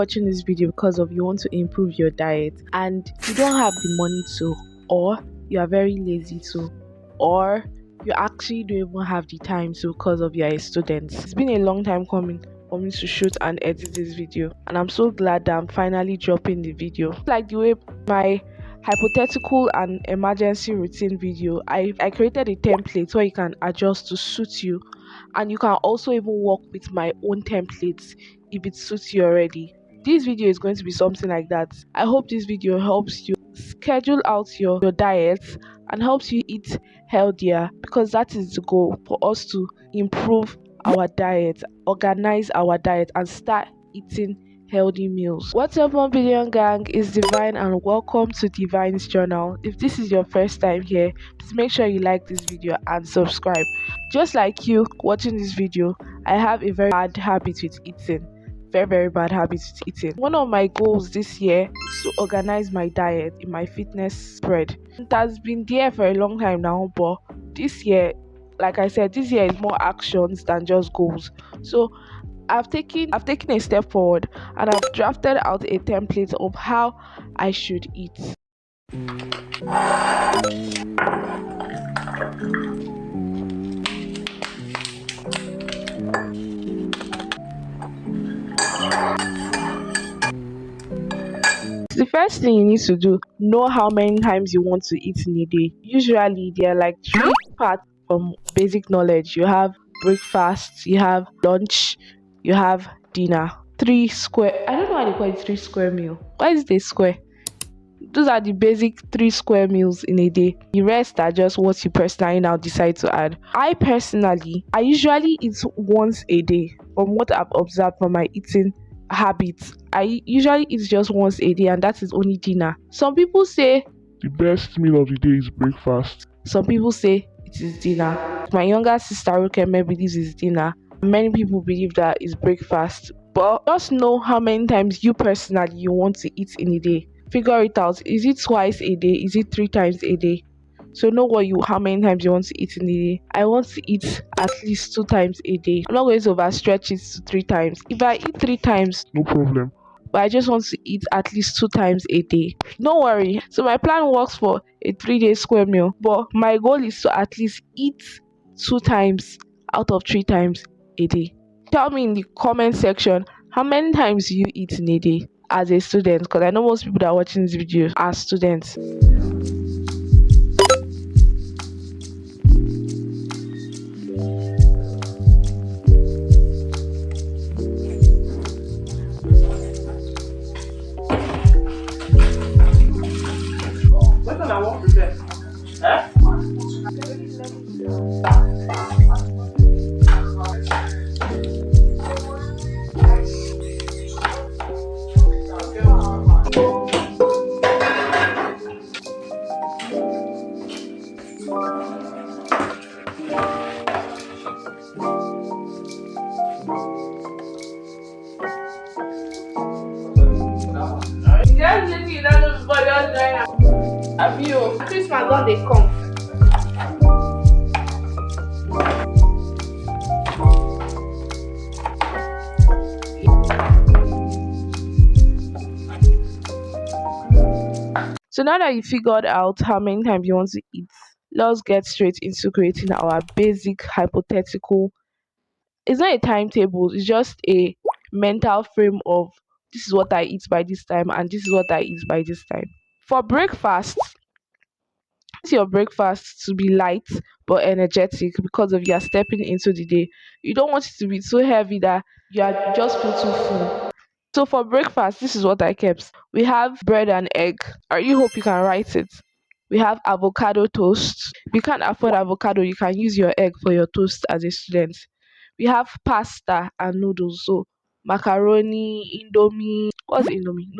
watching this video because of you want to improve your diet and you don't have the money to, or you are very lazy to, or you actually don't even have the time to because of you are a student. It's been a long time coming for me to shoot and edit this video, and I'm so glad that I'm finally dropping the video. Like the way my hypothetical and emergency routine video, I created a template where you can adjust to suit you, and you can also even work with my own templates if it suits you already. This video is going to be something like that. I hope this video helps you schedule out your diet and helps you eat healthier, because that is the goal, for us to improve our diet, organize our diet, and start eating healthy meals. What's up, 1 billion gang? Is Divine, and welcome to Divine's Journal. If this is your first time here, please make sure you like this video and subscribe. Just like you watching this video, I have a very bad habit with eating. Very bad habit with eating. One of my goals this year is to organize my diet in my fitness spread. It has been there for a long time now, but this year, like I said, this year is more actions than just goals. So I've taken a step forward, and I've drafted out a template of how I should eat. The first thing you need to do, know how many times you want to eat in a day. Usually there are like 3 parts from basic knowledge. You have breakfast, you have lunch, you have dinner. 3 square, I don't know why they call it 3 square meal. Why is it a square? Those are the basic 3 square meals in a day. The rest are just what you personally now decide to add. I usually eat once a day. From what I've observed from my eating habits, I usually eat just once a day, and that is only dinner. Some people say the best meal of the day is breakfast. Some people say it is dinner. My younger sister Rukeme believes it's dinner. Many people believe that it's breakfast. But just know how many times you personally you want to eat in a day. Figure it out. Is it twice a day? Is it 3 times a day? So know how many times you want to eat in a day. I want to eat at least 2 times a day. I'm not going to overstretch it to 3 times. If I eat 3 times, no problem. But I just want to eat at least 2 times a day. Don't worry. So my plan works for a 3-day square meal, but my goal is to at least eat 2 times out of 3 times a day. Tell me in the comment section, how many times do you eat in a day as a student? Because I know most people that are watching this video are students. Christmas don dey come. So now that you figured out how many times you want to eat, let's get straight into creating our basic hypothetical. It's not a timetable, it's just a mental frame of this is what I eat by this time and this is what I eat by this time. For breakfast, your breakfast to be light but energetic, because of you are stepping into the day. You don't want it to be so heavy that you are just feel too full. So for breakfast, this is what I kept. We have bread and egg. I really hope you can write it. We have avocado toast. If you can't afford avocado, you can use your egg for your toast as a student. We have pasta and noodles. So macaroni, indomie. What's indomie?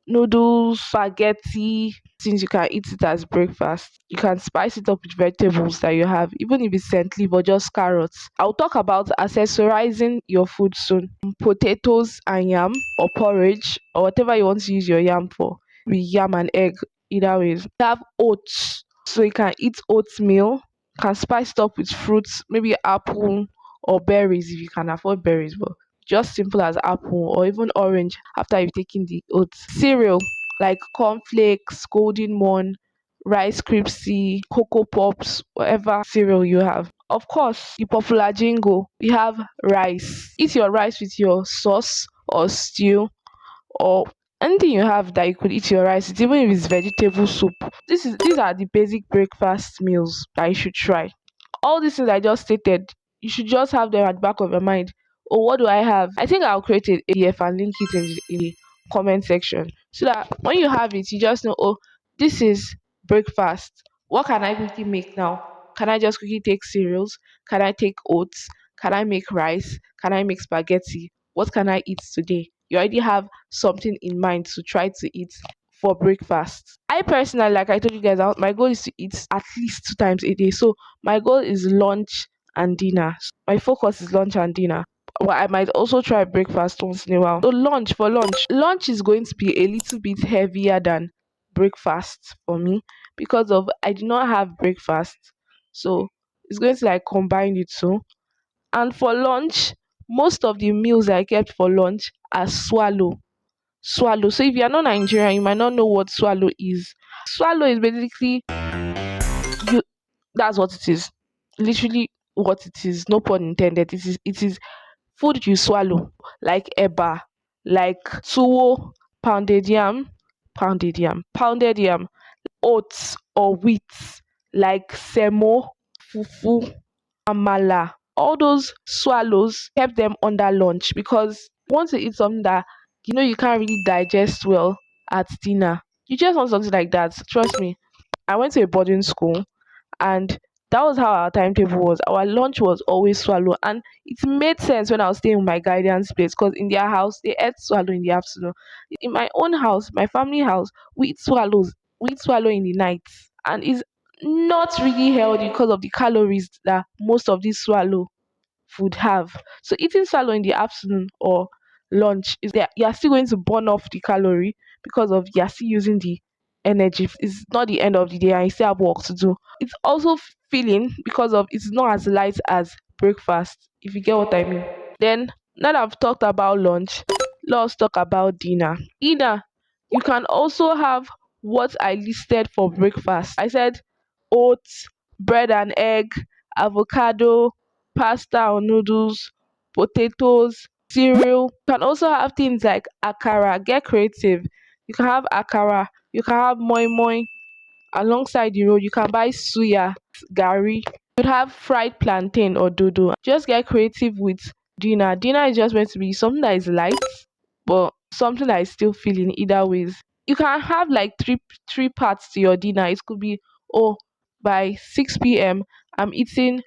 Noodles, spaghetti. Since you can eat it as breakfast, you can spice it up with vegetables that you have, even if it's scent leaf or just carrots. I'll talk about accessorizing your food soon. Potatoes and yam, or porridge, or whatever you want to use your yam for. With yam and egg, either ways. We have oats, so you can eat oatmeal. Can spice it up with fruits, maybe apple or berries if you can afford berries, but just simple as apple or even orange after you've taken the oats. Cereal like cornflakes, golden morn, rice crispy, cocoa pops, whatever cereal you have. Of course, the popular jingle, we have rice. Eat your rice with your sauce or stew or anything you have that you could eat your rice with, even if it's vegetable soup. These are the basic breakfast meals that you should try. All these things I just stated, you should just have them at the back of your mind. Oh, what do I have? I think I'll create a PDF and link it in the comment section so that when you have it, you just know, oh, this is breakfast. What can I quickly make now? Can I just quickly take cereals? Can I take oats? Can I make rice? Can I make spaghetti? What can I eat today? You already have something in mind to try to eat for breakfast. I personally, like I told you guys, my goal is to eat at least 2 times a day. So my goal is lunch and dinner. My focus is lunch and dinner. But I might also try breakfast once in a while. So lunch is going to be a little bit heavier than breakfast for me because of I did not have breakfast. So it's going to like combine the two. And for lunch, most of the meals I kept for lunch are swallow. So if you're not Nigerian, you might not know what swallow is. Swallow is basically you that's what it is. Literally what it is. No pun intended. It is food you swallow, like eba, like tuwo, pounded yam, oats or wheat, like semo, fufu, amala. All those swallows kept them under lunch because you want to eat something that you can't really digest well at dinner. You just want something like that. Trust me. I went to a boarding school and that was how our timetable was. Our lunch was always swallow, and it made sense when I was staying with my guidance place because in their house they ate swallow in the afternoon. In my own house, my family house, we eat swallows. We eat swallow in the night, and it's not really healthy because of the calories that most of these swallow would have. So eating swallow in the afternoon or lunch is that you are still going to burn off the calorie because of you are still using the energy. It's not the end of the day and you still have work to do. It's also filling because of it's not as light as breakfast, if you get what I mean. Then now that I've talked about lunch, let's talk about dinner. Dinner, you can also have what I listed for breakfast. I said oats, bread and egg, avocado, pasta or noodles, potatoes, cereal. You can also have things like akara. Get creative. You can have akara. You can have moi moi. Alongside the road, you can buy suya, gari. You could have fried plantain or dodo. Just get creative with dinner. Dinner is just meant to be something that is light, but something that is still filling either ways. You can have like three parts to your dinner. It could be, oh, by 6 p.m. I'm eating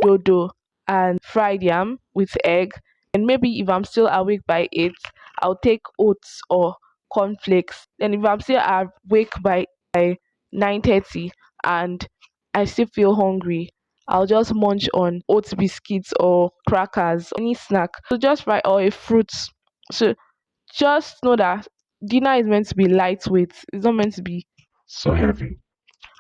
dodo and fried yam with egg. And maybe if I'm still awake by 8, I'll take oats or cornflakes. And if I'm still awake by 9:30 and I still feel hungry, I'll just munch on oat biscuits or crackers, any snack. So just fry or a fruit. So just know that dinner is meant to be lightweight. It's not meant to be So heavy.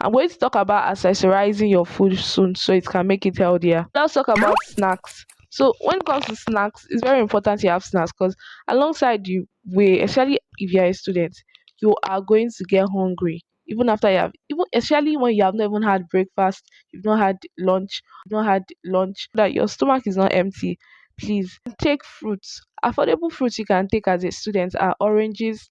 I'm going to talk about accessorizing your food soon so it can make it healthier. Let's talk about snacks. So when it comes to snacks, it's very important you have snacks because alongside you way, especially if you're a student, you are going to get hungry. Even after you have even especially when you have not even had breakfast, you've not had lunch, that your stomach is not empty. Please take fruits. Affordable fruits you can take as a student are oranges,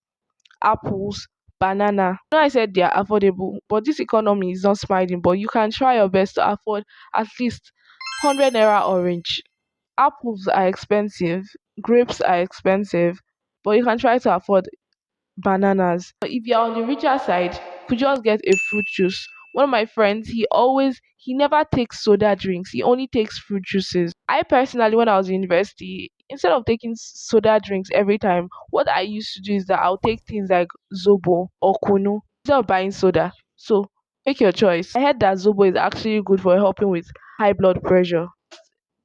apples, banana. I know I said they are affordable, but this economy is not smiling. But you can try your best to afford at least 100 naira orange. Apples are expensive, grapes are expensive, but you can try to afford bananas. But if you're on the richer side, you could just get a fruit juice. One of my friends, he never takes soda drinks. He only takes fruit juices. I personally, when I was in university, instead of taking soda drinks every time, what I used to do is that I'll take things like zobo or kunu instead of buying soda. So make your choice. I heard that zobo is actually good for helping with high blood pressure.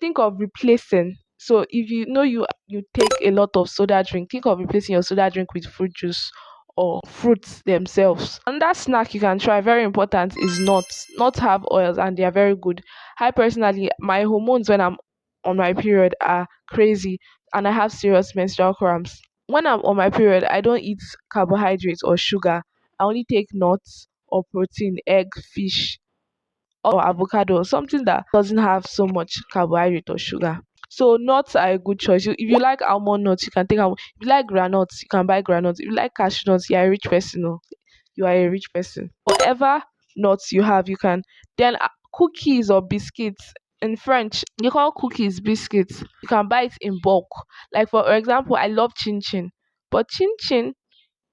Think of replacing. So if you know you take a lot of soda drink, think of replacing your soda drink with fruit juice or fruits themselves. And that snack you can try, very important, is nuts. Nuts have oils and they are very good. I personally, my hormones when I'm on my period are crazy. and I have serious menstrual cramps. When I'm on my period, I don't eat carbohydrates or sugar. I only take nuts or protein, egg, fish, or avocado, something that doesn't have so much carbohydrate or sugar. So nuts are a good choice. If you like almond nuts, you can take almond. If you like granuts, you can buy granuts. If you like cashew nuts, you're a rich person. Oh, you are a rich person. Whatever nuts you have, you can. Then cookies or biscuits. In French, they call cookies biscuits. You can buy it in bulk. Like for example, I love chin chin, but chin chin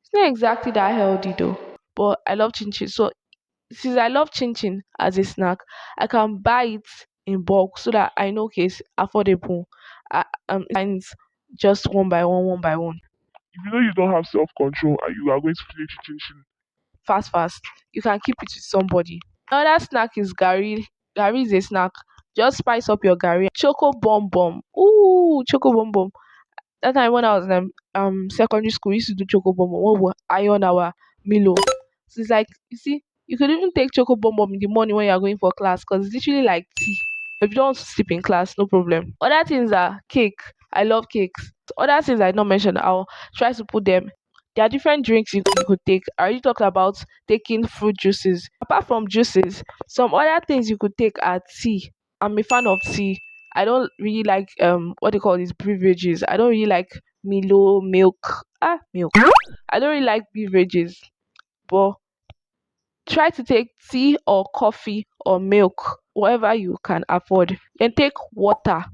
it's not exactly that healthy though. But I love chin chin. So since I love chin chin as a snack, I can buy it in bulk so that I know okay, it's affordable. It's just one by one, one by one, If you know you don't have self control and you are going to finish chin chin, fast, fast. You can keep it with somebody. Another snack is gari. Gari is a snack. Just spice up your gari. Choco bomb bomb. Ooh, choco bomb bomb. That time when I was in secondary school, we used to do choco bomb bomb. We would iron our Milo. So it's like you see, you could even take choco bomb bomb in the morning when you are going for class because it's literally like tea. If you don't want to sleep in class, no problem. Other things are cake. I love cakes. Other things I not mentioned, I'll try to put them. There are different drinks you could take. I already talked about taking fruit juices. Apart from juices, some other things you could take are tea. I'm a fan of tea. I don't really like what they call these beverages. I don't really like Milo, milk. Milk. I don't really like beverages. But try to take tea or coffee or milk, whatever you can afford. Then take water.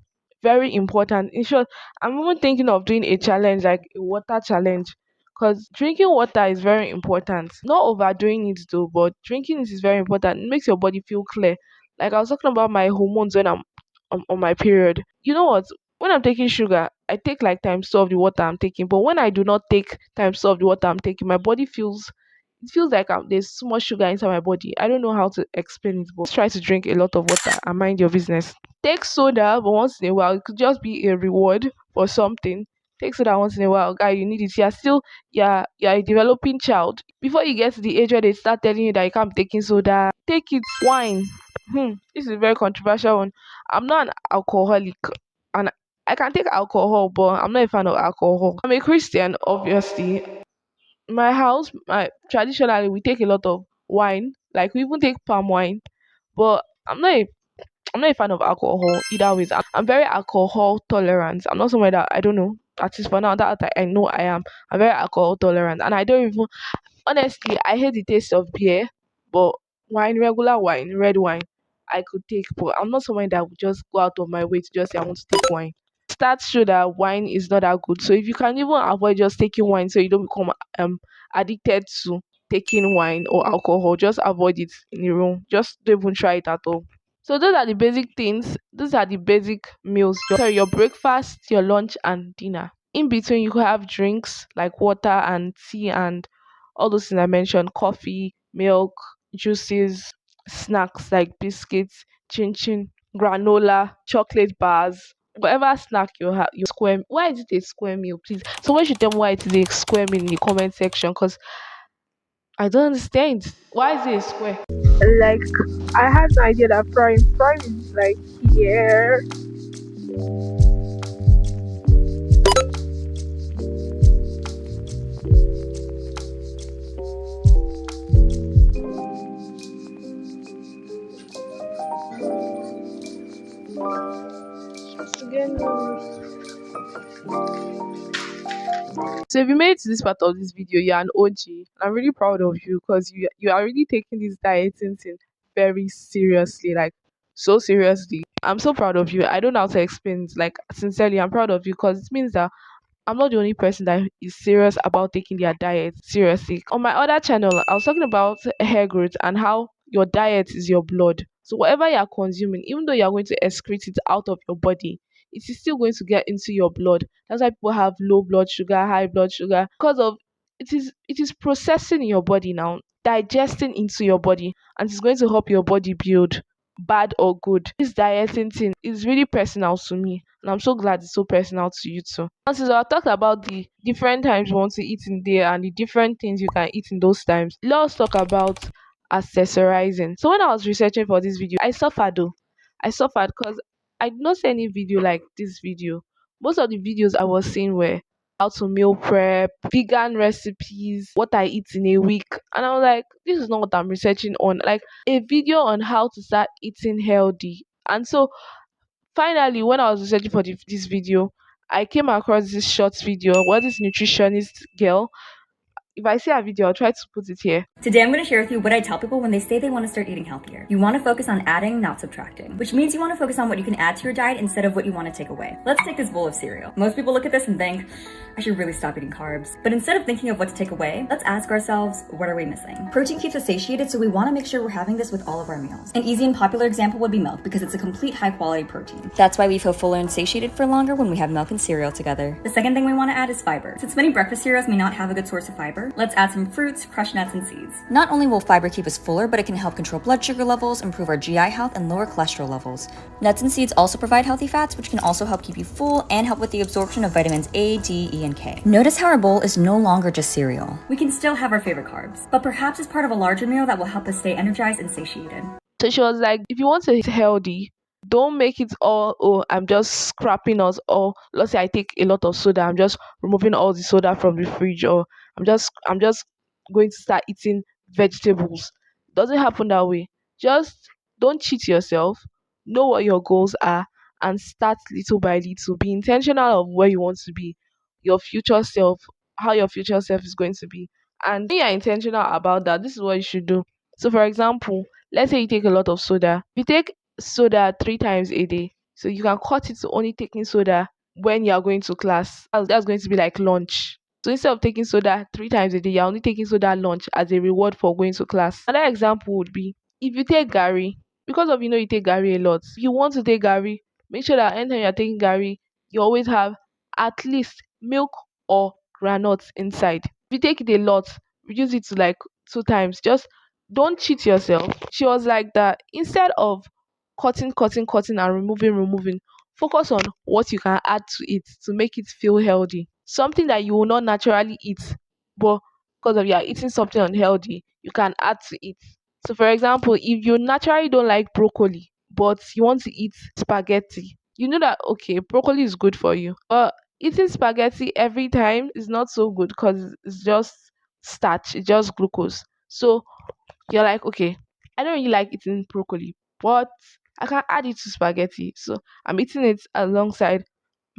Very important. In short, I'm even thinking of doing a challenge like a water challenge because drinking water is very important. Not overdoing it though, but drinking it is very important. It makes your body feel clear. Like I was talking about my hormones when I'm on my period. You know what? When I'm taking sugar, I take like times two of the water I'm taking. But when I do not take times two of the water I'm taking, my body feels it feels like there's so much sugar inside my body. I don't know how to explain it, but just try to drink a lot of water and mind your business. Take soda, but once in a while, it could just be a reward for something. Take soda once in a while, guy. You need it. You're still, you're a developing child. Before you get to the age where they start telling you that you can't be taking soda, take it. Wine. This is a very controversial one. I'm not an alcoholic, and I can take alcohol, but I'm not a fan of alcohol. I'm a Christian, obviously. My house, my traditionally we take a lot of wine. Like we even take palm wine, but I'm not a fan of alcohol either ways. I'm very alcohol tolerant. I'm not somebody that I don't know. At least for now, that I know I am. I'm very alcohol tolerant, and I don't even honestly. I hate the taste of beer, but wine, regular wine, red wine, I could take. But I'm not someone that would just go out of my way to just say I want to take wine. Stats show that wine is not that good. So if you can even avoid just taking wine, so you don't become addicted to taking wine or alcohol, just avoid it in your room. Just don't even try it at all. So those are the basic things. Those are the basic meals. Your breakfast, your lunch, and dinner. In between, you could have drinks like water and tea and all those things I mentioned: coffee, milk, juices, snacks like biscuits, chin chin, granola, chocolate bars. Whatever snack you have, you square. Why is it a square meal, please? Someone should tell me why it is a square meal in the comment section, because I don't understand. Why is it a square? Like, I had no idea that prime is like here. Again. So if you made it to this part of this video, you're an OG. I'm really proud of you because you are really taking this dieting thing very seriously, like so seriously. I'm so proud of you. I don't know how to explain it. Like sincerely, I'm proud of you because it means that I'm not the only person that is serious about taking their diet seriously. On my other channel, I was talking about hair growth and how your diet is your blood. So whatever you are consuming, even though you are going to excrete it out of your body, it is still going to get into your blood. That's why people have low blood sugar, high blood sugar, because of it is processing in your body now, digesting into your body, and it's going to help your body build, bad or good. This dieting thing is really personal to me, and I'm so glad it's so personal to you too. And since I talked about the different times you want to eat in there and the different things you can eat in those times, let's talk about accessorizing. So when I was researching for this video, I suffered though. I suffered because I did not see any video like this video Most of the videos I was seeing were how to meal prep, vegan recipes, what I eat in a week. And I was like, this is not what I'm researching on. Like a video on how to start eating healthy. And so finally, when I was researching for this video, I came across this short video where this nutritionist girl, if I see a video, I'll try to put it here. Today I'm going to share with you what I tell people when they say they want to start eating healthier. You want to focus on adding, not subtracting, which means you want to focus on what you can add to your diet instead of what you want to take away. Let's take this bowl of cereal. Most people look at this and think, I should really stop eating carbs. But instead of thinking of what to take away, let's ask ourselves, what are we missing? Protein keeps us satiated, so we want to make sure we're having this with all of our meals. An easy and popular example would be milk because it's a complete high quality protein. That's why we feel fuller and satiated for longer when we have milk and cereal together. The second thing we want to add is fiber. Since many breakfast cereals may not have a good source of fiber, let's add some fruits, crushed nuts, and seeds. Not only will fiber keep us fuller, but it can help control blood sugar levels, improve our GI health, and lower cholesterol levels. Nuts and seeds also provide healthy fats, which can also help keep you full and help with the absorption of vitamins A, D, E, and K. Notice how our bowl is no longer just cereal. We can still have our favorite carbs, but perhaps as part of a larger meal that will help us stay energized and satiated. So she was like, if you want to eat healthy, don't make it all, oh, I'm just scrapping us, or let's say I take a lot of soda, I'm just removing all the soda from the fridge, or I'm just going to start eating vegetables. Doesn't happen that way. Just don't cheat yourself. Know what your goals are and start little by little. Be intentional of where you want to be, your future self, how your future self is going to be. And when you're intentional about that, this is what you should do. So for example, let's say you take a lot of soda. If you take soda 3 times a day, so you can cut it to only taking soda when you are going to class. That's going to be like lunch. So instead of taking soda 3 times a day, you're only taking soda lunch as a reward for going to class. Another example would be if you take Gary, because of you take Gary a lot. If you want to take Gary, make sure that anytime you're taking Gary, you always have at least milk or granuts inside. If you take it a lot, reduce it to like 2 times. Just don't cheat yourself. She was like that. Instead of cutting, and removing, focus on what you can add to it to make it feel healthy. Something that you will not naturally eat, but because of you are eating something unhealthy, you can add to it. So, for example, if you naturally don't like broccoli, but you want to eat spaghetti, you know that okay, broccoli is good for you, but eating spaghetti every time is not so good because it's just starch, it's just glucose. So you're like, okay, I don't really like eating broccoli, but I can add it to spaghetti. So I'm eating it alongside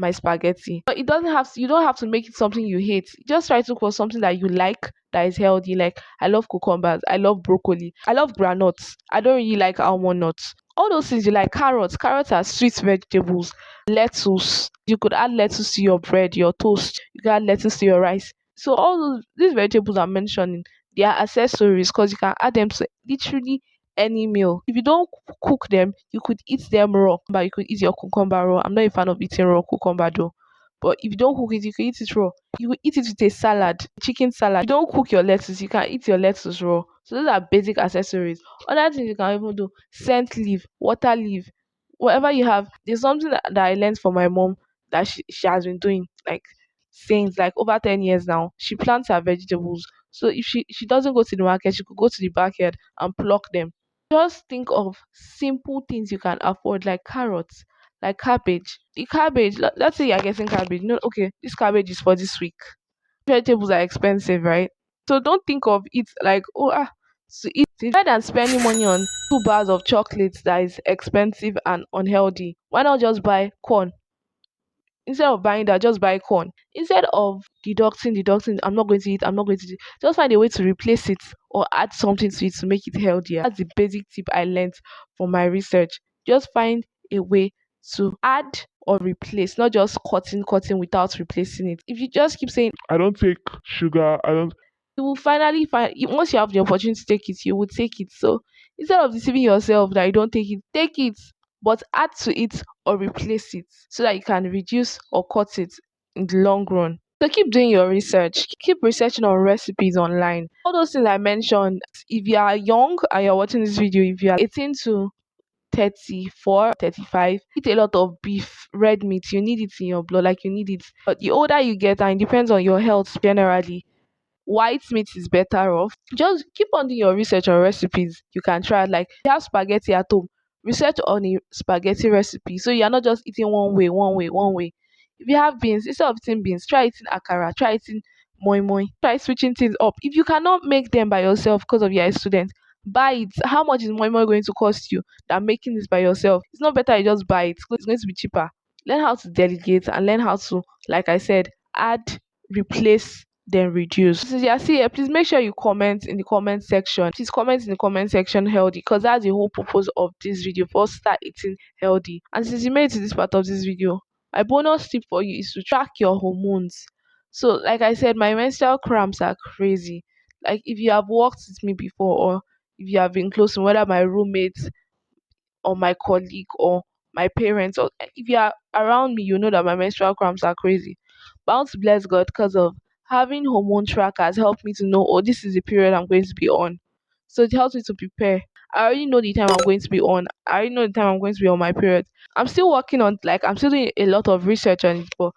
my spaghetti. But it doesn't have to, you don't have to make it something you hate. Just try to cook something that you like that is healthy. Like I love cucumbers, I love broccoli, I love granuts. I don't really like almond nuts. All those things you like, carrots. Carrots are sweet vegetables. Lettuce. You could add lettuce to your bread, your toast. You can add lettuce to your rice. So all these vegetables I'm mentioning, they are accessories because you can add them to literally any meal. If you don't cook them, you could eat them raw. But you could eat your cucumber raw. I'm not a fan of eating raw cucumber though. But if you don't cook it, you can eat it raw. You could eat it with a salad, chicken salad. If you don't cook your lettuce, you can eat your lettuce raw. So those are basic accessories. Other things you can even do: scent leaf, water leaf, whatever you have. There's something that I learned from my mom that she has been doing like since like over 10 years now. She plants her vegetables. So if she doesn't go to the market, she could go to the backyard and pluck them. Just think of simple things you can afford, like carrots, like cabbage. The cabbage, let's say you're getting cabbage. No, okay, this cabbage is for this week. Vegetables are expensive, right? So don't think of it like, oh, to eat it. Rather than spending money on 2 bars of chocolates that is expensive and unhealthy, why not just buy corn? Instead of buying that, just buy corn. Instead of deducting, I'm not going to eat, just find a way to replace it or add something to it to make it healthier. That's the basic tip I learned from my research. Just find a way to add or replace, not just cutting without replacing it. If you just keep saying, I don't take sugar. I don't. you will finally once you have the opportunity to take it, you will take it. So instead of deceiving yourself that you don't take it, but add to it or replace it so that you can reduce or cut it in the long run. So keep doing your research, keep researching on recipes online. All those things I mentioned. If you are young and you're watching this video, if you are 18 to 34, 35, eat a lot of beef, red meat. You need it in your blood, like you need it. But the older you get, and it depends on your health generally, white meat is better off. Just keep on doing your research on recipes. You can try, like you have spaghetti at home. Research on a spaghetti recipe. So you're not just eating one way. If you have beans, instead of eating beans, try eating akara, try eating moi moi, try switching things up. If you cannot make them by yourself because of you're a student, buy it. How much is moi moi going to cost you than making this by yourself? It's not better you just buy it. It's going to be cheaper. Learn how to delegate and learn how to, like I said, add, replace, then reduce. Since you are here, please make sure you comment in the comment section. Please comment in the comment section healthy, because that's the whole purpose of this video, for us to start eating healthy. And since you made it to this part of this video, my bonus tip for you is to track your hormones. So, like I said, my menstrual cramps are crazy. Like, if you have worked with me before, or if you have been close to whether my roommates or my colleague or my parents, or if you are around me, you know that my menstrual cramps are crazy. But I want to bless God, because of having hormone trackers helped me to know, oh, this is the period I'm going to be on. So it helps me to prepare. I already know the time I'm going to be on. I already know the time I'm going to be on my period. I'm still working on, like, I'm still doing a lot of research on it, but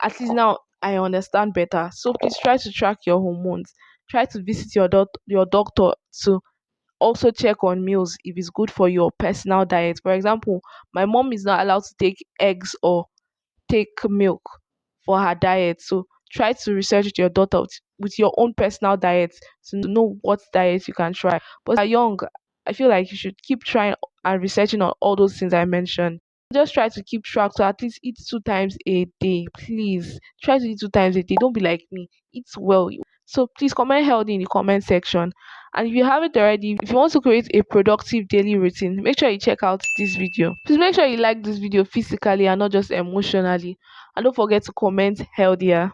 at least now I understand better. So please try to track your hormones. Try to visit your doctor to also check on meals if it's good for your personal diet. For example, my mom is not allowed to take eggs or take milk for her diet. So try to research with your daughter with your own personal diet to know what diet you can try. But as you're young, I feel like you should keep trying and researching on all those things I mentioned. Just try to keep track, so at least eat 2 times a day. Please try to eat 2 times a day. Don't be like me. Eat well. So please comment healthy in the comment section. And if you haven't already, if you want to create a productive daily routine, make sure you check out this video. Please make sure you like this video physically and not just emotionally. And don't forget to comment healthier.